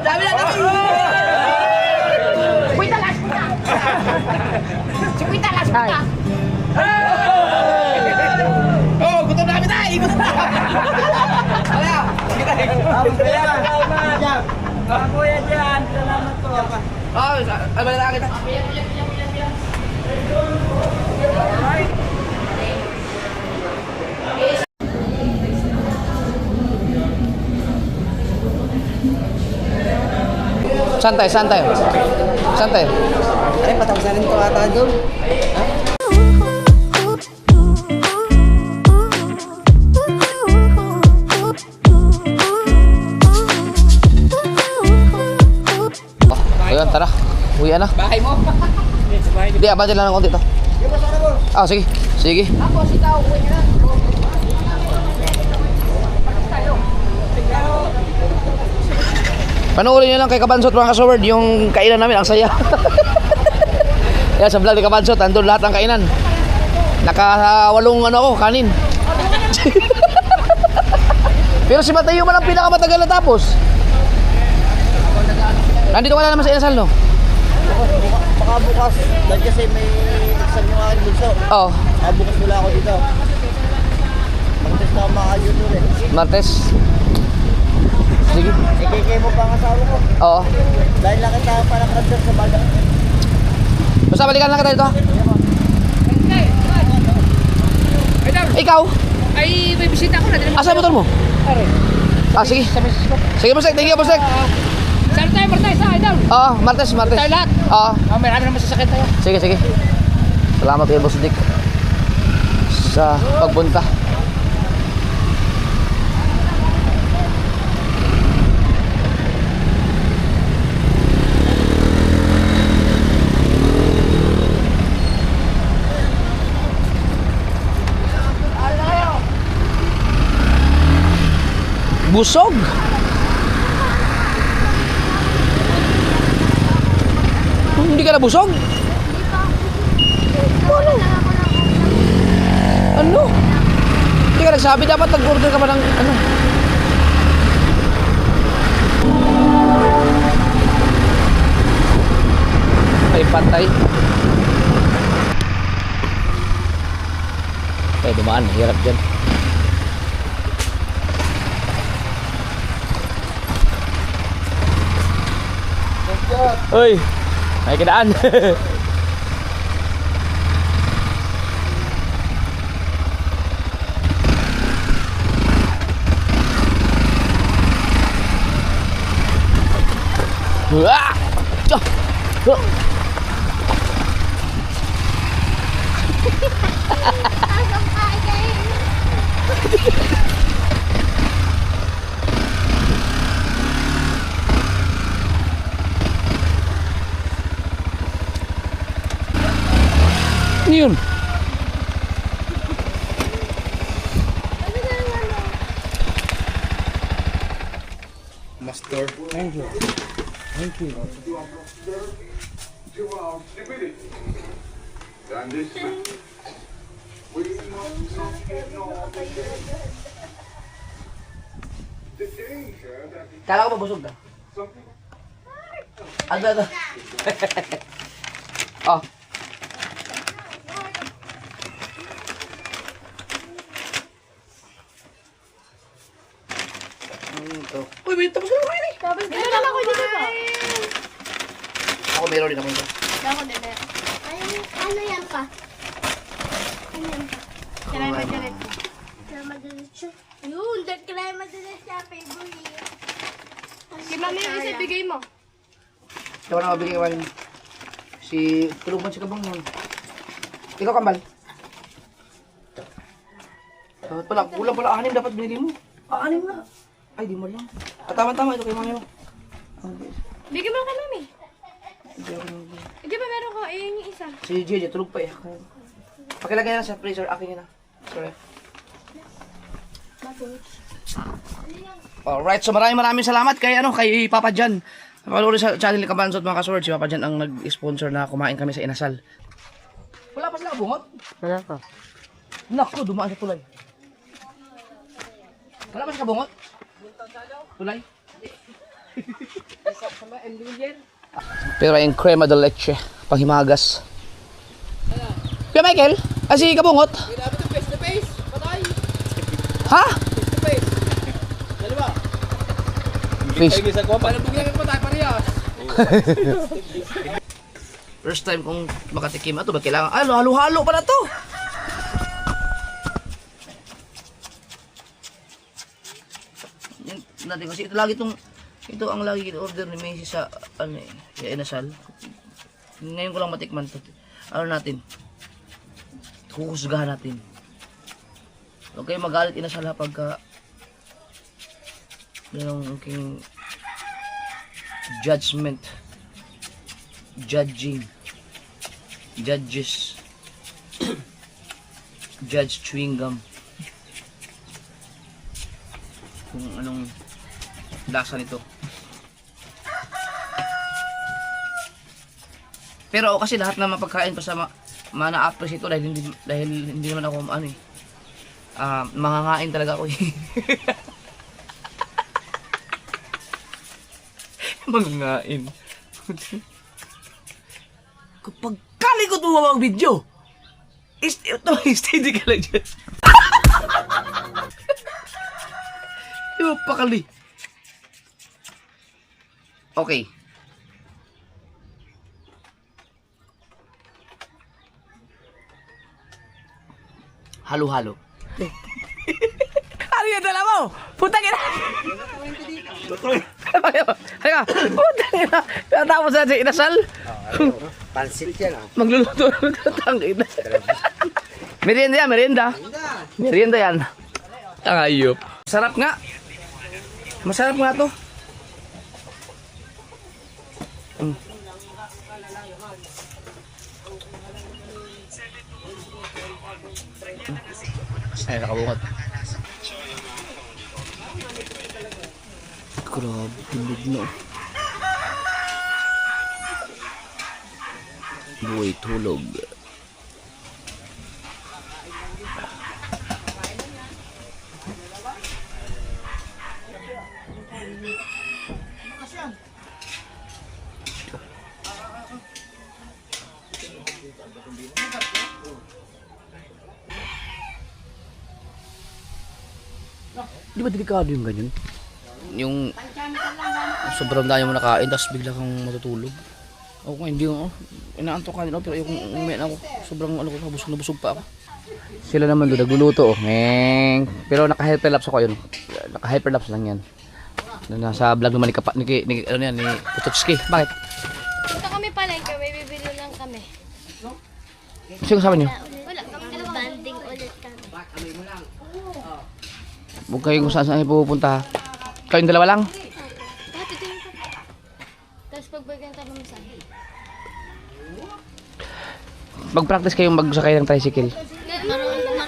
Dami na. Oh, gutom namin tayo. Gutom na. Kuya dyan, salamat po. Balita kita. Santai. Ay, patapos na rin ito ata doon. Ayun, tara. Uwi na. Bahay mo. Hindi, abante lang ng konti to. Sige. Tapos ikaw, uwi ka na. Panoorin nyo lang kay Kabansot mga kasaward, yung kainan namin, ang saya. Yan, sa vlog ni Kabansot, andun lahat ng kainan. Naka-8 ako, kanin. Pero si Matayo man ang pinakamatagal na tapos. Nandito ka na naman sa inasal, no? Baka bukas, dahil kasi may exam yung aking bulso. Oo, Bukas wala ako dito. Magtest na ako makakayo doon eh. Martes. Sige. Ikikay mo pa ang asawa ko. Oo. Dahil lang kita parang kanser sa baga. Basta balikan lang kita dito, ha? Ikaw? Ay, may bisita ko na. Asa yung motor mo? Sige. Sige, Bosek. Thank you, Bosek. Saan tayo, Martes, ha, Idol? Oo, Martes. Tayo lahat. Oo. Marami naman sasakit tayo. Sige. Salamat kay Boss Dick sa pagpunta. Busog. Hindi ka na busog? Ano? Hindi ka nagsabi, dapat nag-order ka pa ng ano? Ay, patay. Ay, dumaan, hirap dyan. Uy, may kidaan. Wah! Yun. Master. Thank you. Thank you. And this we must ignore the danger that Kala ko mabusog ka. Ano? Oh. Uy, wait, tapos na kumain eh. Meron lang ako dito pa. Ako meron din ako ito. Ako din meron. Ano yan pa? Ano yan pa? Crema diretso. Crema diretso? Yun, crema diretso. Favorite. Kaya mami yung isa bigay mo. Ikaw na mabigay man. Si tulungan si Kabang yun. Ikaw Kambal. Dapat pala, kulang pala 6 dapat binili mo. 6 na. Ay, di mo lang. Tama-tama ito kay mami mo. Bigay mo kay mami. Hindi ako nang bigay. Di ba meron ko? Ayun yung isa. Si JJ, tulog pa eh. Pakilagay na sa freezer, akin yun na. Sorry. Alright, so maraming salamat kay Papa Jan. Napanood sa channel ni Kabansot mga kasurd, si Papa Jan ang nag-sponsor na kumain kami sa Inasal. Wala pa sila bungot? Wala pa. Naku, dumaan sa tulay. Wala pa sila bungot? Tulay? Pero yung crema de leche, panghimagas. Kuya Michael, si Kabungot? Face to face. Patay. Ha? Face to face. Dalawa. Face. Ay, gisa ko. Paano bugyan ko tayo parehas? First time kong makatikim. Ito ba kailangan? Halo-halo pala to. Yan natin kasi ito ang lagi order ni Macy sa sa Inasal. Ngayon ko lang matikman to. Natin? Huhusgahan natin. Huwag kayo magalit Inasal ha pagka yung aking judgment, judges, judge chewing gum, kung anong lasa nito. Pero kasi lahat na mapagkain pa sa mana-appreciate ko dahil hindi naman ako mangangain talaga ako eh. Mangangain. Kapag kalikot mo mga video, steady ka lang dyan. Yung pakali. Okay. Halo-halo. Ano yung dala mo? Putang ina! Halika! Putang ina! Tapos na si Inasal? Pansit yan Magluluto ng ina. Merienda yan, merienda. Merienda yan. Tangayop. Sarap nga. Masarap nga to. Ay, nakabungot. Grabe, tulog na. Buhay tulog. Di ba delikado yung ganyan? Yung sobrang dami mo nakain tapos bigla kang matutulog. O kung hindi ako, inaantok ka nila pero yung umiyan ako, sobrang busog na busog pa ako. Sila naman doon nagluluto meng. Pero naka-hyperlapse ako yun. Naka-hyperlapse lang yan. Nasa vlog naman ni Putotski. Bakit? Punta kami palengke, may bibili lang kami. Sino kasama niyo? Wala, kami dalawa. Banding ulit kami. Huwag kayo kung saan kayo pupunta. Kayong dalawa lang? Lahat ito yung tapos pagbigyan tayo ng saan. Mag-practice kayong magsakay ng tricycle. Marunong na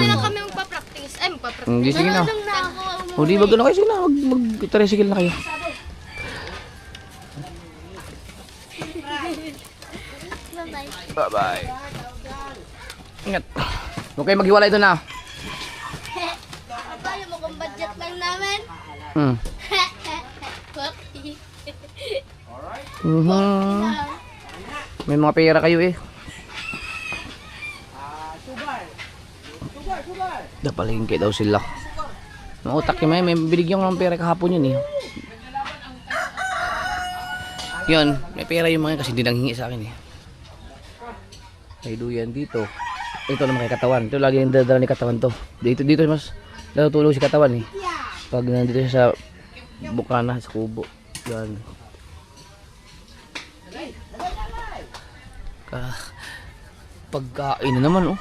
lang kami magpa-practice. Ay, magpa-practice. Hindi, sige na. Marunong na ako O di ba gano'n kayo? Sige na, mag-tricycle na kayo. Bye-bye. Bye-bye. Ingat. Huwag kayo maghiwalay doon na. Paano mo kung budget lang namin? Hmm. Mhm. May mga pera kayo eh. Napalingki daw sila. Nautak yung may binigyan ko ng pera kahapon yun eh. Yun, may pera yung mga kasi hindi nang hingi sa akin eh. May duyan dito. Ito naman kay katawan. Ito lagi yung dadala ni katawan to. Dito mas natutulog si katawan eh. Pag nandito siya sa bukana, sa kubo. Yan. Pagkain na naman oh.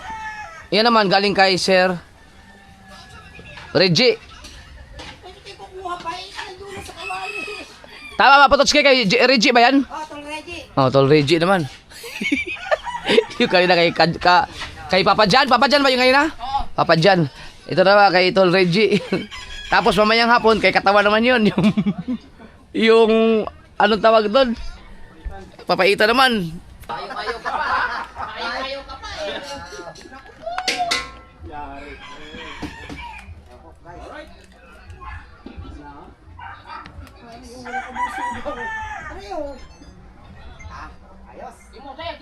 Yan naman galing kay Sir Reggie. Tama ba Potots kay Reggie ba yan? Oh, Tol Reggie. Oh, Tol Reggie naman. Yung kanina kay Papa Jan. Papa Jan ba yung kanina? Papa Jan. Ito na ba kay Tol Reggie. Tapos mamayang hapon kay katawan naman yun. Yung anong tawag doon? Papaita naman. Ayaw ka pa. Ayaw ka pa eh.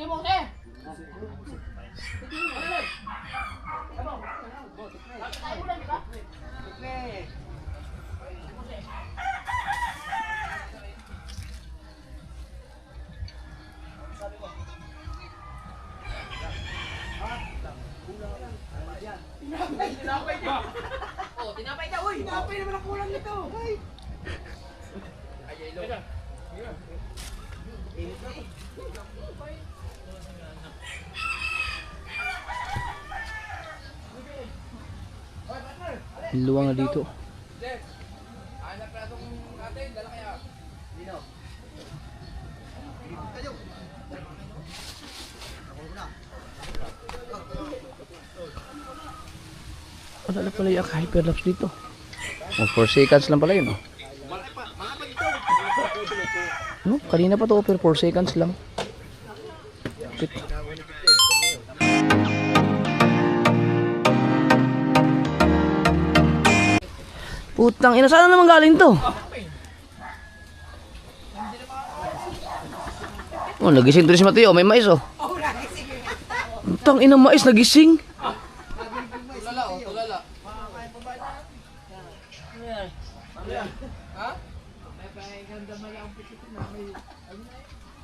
Timote. Oh, tinapay na, uy. Tinapay naman ang kulang nito. Luwang na dito. Wala na pala yung hyperlapse dito. Oh, 4 seconds lang pala yun. Oh. No, kanina pa to pero 4 seconds lang. Kapit. Putang ina, saan naman galing to? Oh, nagising to si Mateo, may mais oh. Putang ina, mais nagising.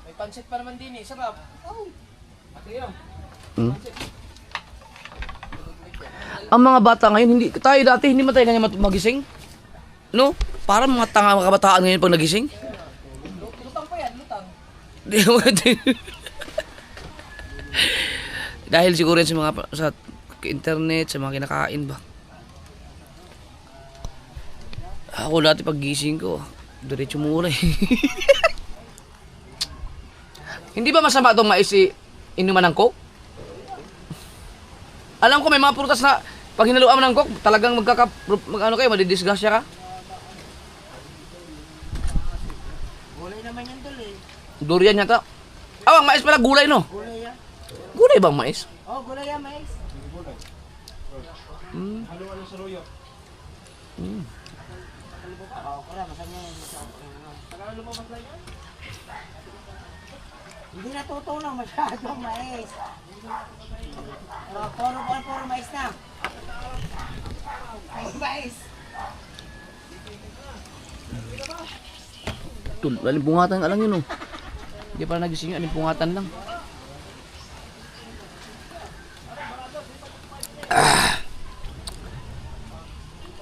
May pansit pa naman din eh. Sarap. Ang mga bata ngayon, hindi tayo dati hindi man tayo ganyan magising. No? Parang mga tanga mga kabataan ngayon pag nagising. Lutang pa yan, lutang. Dahil siguro yan sa mga sa internet, sa mga kinakain ba. Ako dati pag gising ko, diretso muna eh. Hindi ba masama itong mais inuman ng coke? Alam ko may mga prutas na pag hinaluan mo ng coke, talagang madidisgrasya ka. Gulay naman yan, Tol eh. Durian yata. Ang mais pala gulay no? Gulay yan. Gulay bang mais? Oh, gulay yan, mais. Haluan ng saluyo. Oh, kaya masanya yan. Hindi natutunaw masyadong mais. Puro mais na. Mais. Tul, alimpungatan ka lang yun oh. Hindi pa nagising yun, alimpungatan lang.